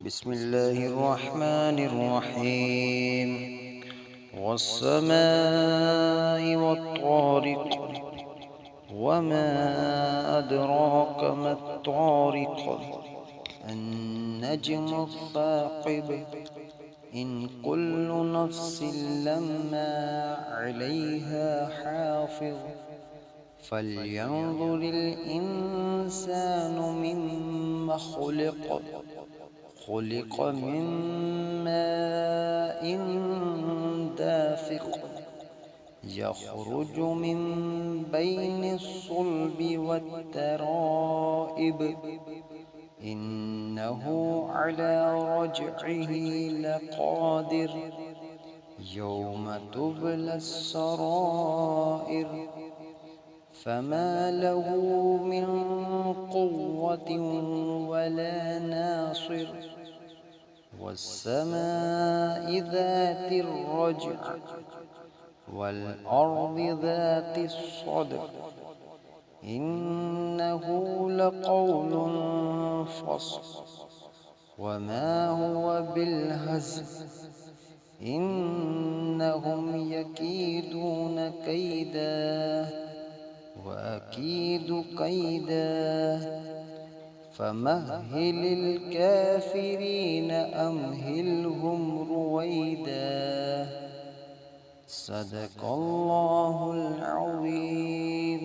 بسم الله الرحمن الرحيم. والسماء والطارق، وما أدراك ما الطارق. النجم الثاقب. إن كل نفس لما عليها حافظ. فلينظر الإنسان مما خلق. خلق من ماء دافق، يخرج من بين الصلب والترائب. إنه على رجعه لقادر. يوم تبلى السرائر. فما له من قوة ولا ناصر. والسماء ذات الرجع، والأرض ذات الصدع. إنه لقول فصل، وما هو بالهزل. إنهم يكيدون كيدا، وأكيد كيدا. فمهل الكافرين أمهلهم رويدا. صدق الله العظيم.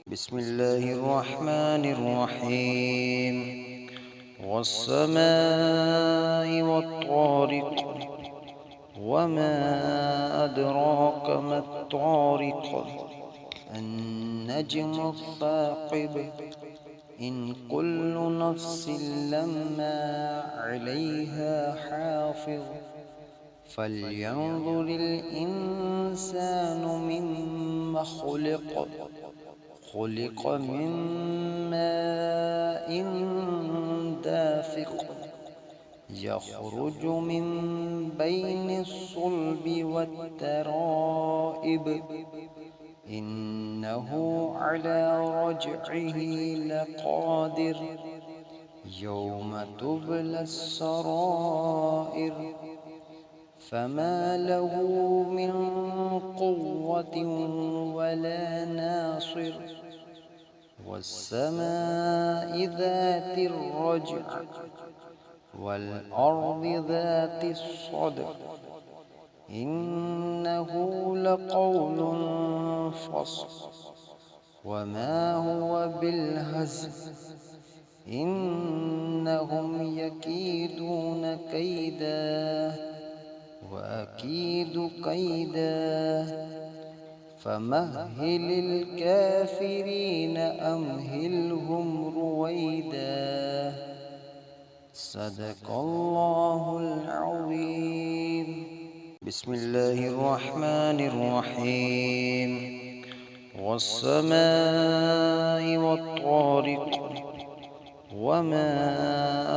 بسم الله الرحمن الرحيم. والسماء والطارق، وما أدراك ما الطارق. النجم الثاقب. إن كل نفس لما عليها حافظ. فلينظر الإنسان مما خلق. خلق من ماء دافق، يخرج من بين الصلب والترائب. إنه على رجعه لقادر. يوم تبلى السرائر. فما له من قوة ولا ناصر. والسماء ذات الرجع، والأرض ذات الصدع. إنه لقول فصل، وما هو بالهزل. إنهم يكيدون كيدا، وأكيد كيدا. فمهل الكافرين أمهلهم رويدا. صدق الله العظيم. بسم الله الرحمن الرحيم. والسماء والطارق، وما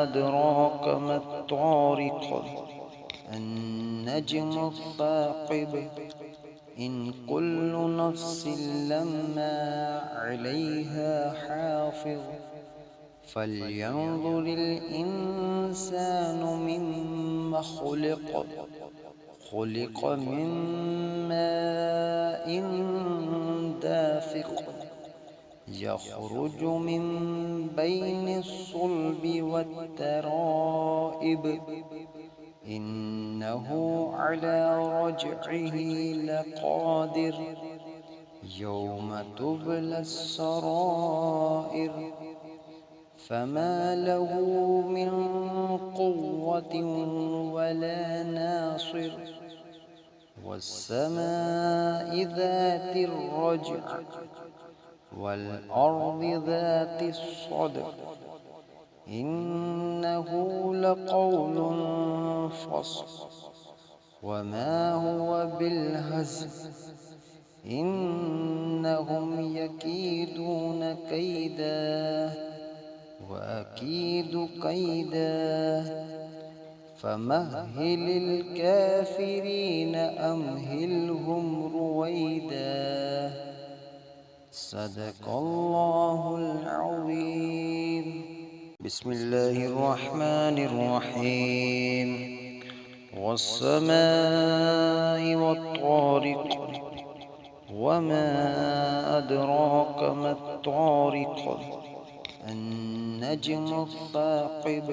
أدراك ما الطارق. النجم الثاقب. إن كل نفس لما عليها حافظ. فلينظر الإنسان مما خلق. خلق من ماء دافق، يخرج من بين الصلب والترائب. إنه على رجعه لقادر. يوم تبلى السرائر. فما له من قوة ولا ناصر. والسماء ذات الرجع، والأرض ذات الصدع. إنه لقول فصل، وما هو بالهزل. إنهم يكيدون كيدا، وأكيد كيدا. فمهل الكافرين أمهلهم رويدا. صدق الله العظيم. बिस्मिल्लाहिर रहमानिर रहीम। वस्समाइ वत्तारिक वमा अदराक मत्तारिक अन्नज्मु الثاقب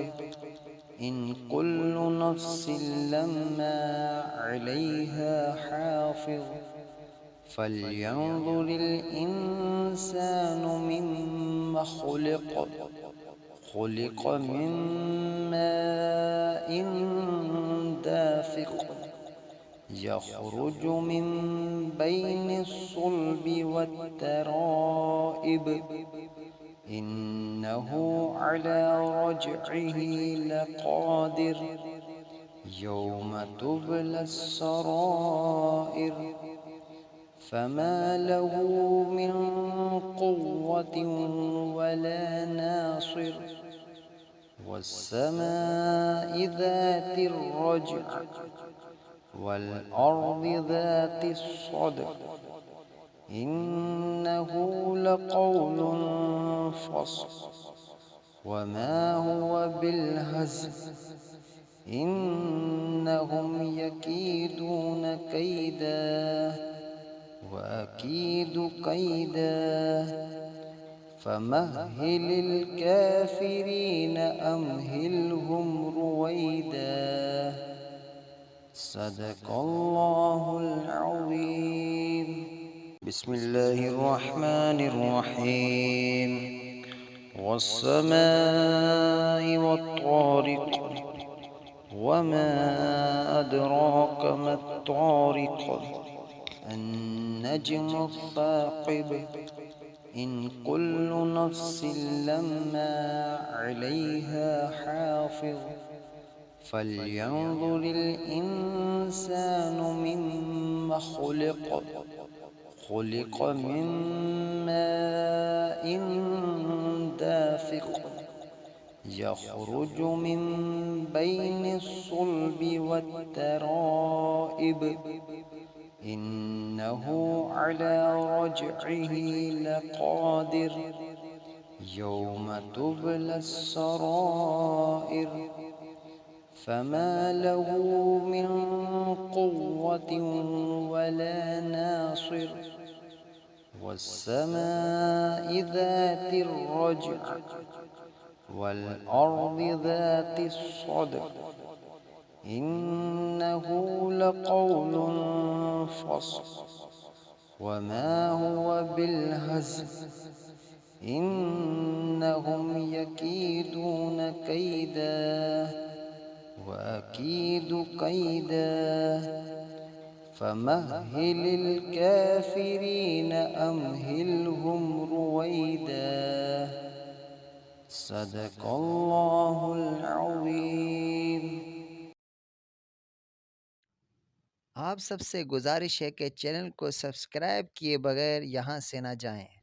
إن كل نفس لما عليها حافظ فلينظر الإنسان مما خلق من ماء دافق يخرج من بين الصلب والترائب إنه على رجعه لقادر يوم تبلى السرائر فما له من قوة ولا ناصر والسماء ذات الرجع والأرض ذات الصدع إنه لقول فصل وما هو بالهزل إنهم يكيدون كيدا وأكيد كيدا فمهل الكافرين أمهلهم رويدا صدق الله العظيم بسم الله الرحمن الرحيم والسماء والطارق وما أدراك ما الطارق النجم الثاقب إن كل نفس لما عليها حافظ فلينظر الإنسان مما خلق من ماء دافق يخرج من بين الصلب والترائب إنه على رجعه لقادر يوم تبلى السرائر فما له من قوة ولا ناصر والسماء ذات الرجع والأرض ذات الصدع إنه لقول فصل وما هو بالهزل إنهم يكيدون كيدا وأكيد كيدا فمهل الكافرين أمهلهم رويدا صدق الله العظيم। आप सबसे गुजारिश है कि चैनल को सब्सक्राइब किए बगैर यहाँ से ना जाएं।